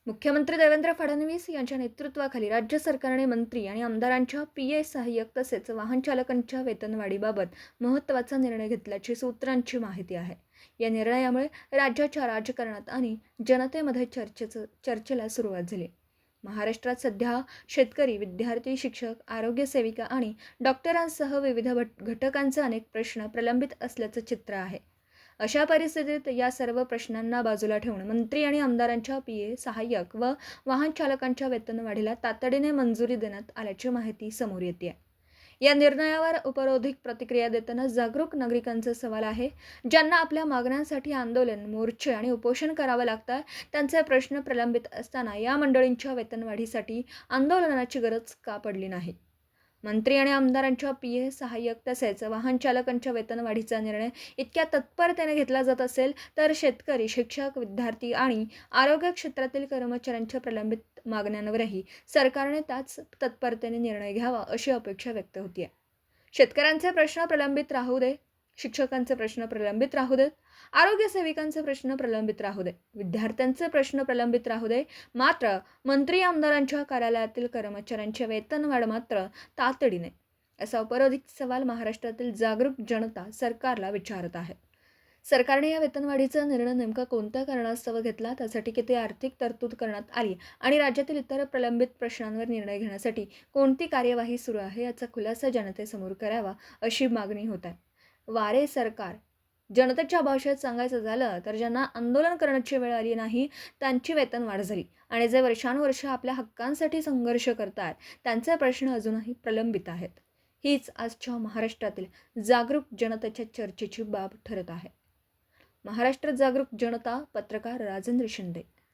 मुख्यमंत्री देवेंद्र फडणवीस यांच्या नेतृत्वाखाली राज्य सरकारने मंत्री आणि आमदारांच्या पीए सहाय्यक तसेच वाहन चालकांच्या वेतनवाढीबाबत महत्त्वाचा निर्णय घेतल्याची सूत्रांची माहिती आहे. या निर्णयामुळे राज्याच्या राजकारणात आणि जनतेमध्ये चर्चेला सुरुवात झाली. महाराष्ट्रात सध्या शेतकरी, विद्यार्थी, शिक्षक, आरोग्य सेविका आणि डॉक्टरांसह विविध घटकांचे अनेक प्रश्न प्रलंबित असल्याचं चित्र आहे. अशा परिस्थितीत या सर्व प्रश्नांना बाजूला ठेवून मंत्री आणि आमदारांच्या पीए, सहाय्यक व वाहन चालकांच्या वेतनवाढीला तातडीने मंजुरी देण्यात आल्याची माहिती समोर येते. या निर्णयावर उपरोधिक प्रतिक्रिया देताना जागरूक नागरिकांचा सवाल आहे. ज्यांना आपल्या मागण्यांसाठी आंदोलन, मोर्चे आणि उपोषण करावं लागतं, त्यांचे प्रश्न प्रलंबित असताना या मंडळींच्या वेतनवाढीसाठी आंदोलनाची गरज का पडली नाही? मंत्री आणि आमदारांच्या पीए, सहाय्यक तसेच वाहन चालकांच्या वेतनवाढीचा निर्णय इतक्या तत्परतेने घेतला जात असेल, तर शेतकरी, शिक्षक, विद्यार्थी आणि आरोग्य क्षेत्रातील कर्मचाऱ्यांच्या प्रलंबित मागण्यांवरही सरकारने त्याच तत्परतेने निर्णय घ्यावा अशी अपेक्षा व्यक्त होती आहे. शेतकऱ्यांचे प्रश्न प्रलंबित राहू दे, शिक्षकांचे प्रश्न प्रलंबित राहू देत, आरोग्य सेविकांचे प्रश्न प्रलंबित राहू दे, विद्यार्थ्यांचे प्रश्न प्रलंबित राहू दे, मात्र मंत्री आमदारांच्या कार्यालयातील कर्मचाऱ्यांचे वेतनवाढ मात्र तातडीने, असा उपरोधिक सवाल महाराष्ट्रातील जागरूक जनता सरकारला विचारत आहे. सरकारने या वेतनवाढीचा निर्णय नेमका कोणत्या कारणास्तव घेतला, त्यासाठी किती आर्थिक तरतूद करण्यात आली आणि राज्यातील इतर प्रलंबित प्रश्नांवर निर्णय घेण्यासाठी कोणती कार्यवाही सुरू आहे, याचा खुलासा जनतेसमोर करावा अशी मागणी होत आहे. वारे सरकार. जनतेच्या भाषेत सांगायचं झालं तर ज्यांना आंदोलन करण्याची वेळ आली नाही, त्यांची वेतनवाढ झाली आणि जे वर्षानुवर्ष आपल्या हक्कांसाठी संघर्ष करतात, त्यांचे प्रश्न अजूनही प्रलंबित आहेत. हीच आजच्या महाराष्ट्रातील जागरूक जनतेच्या चर्चेची बाब ठरत आहे. महाराष्ट्र जागरूक जनता, पत्रकार राजेंद्र शिंदे.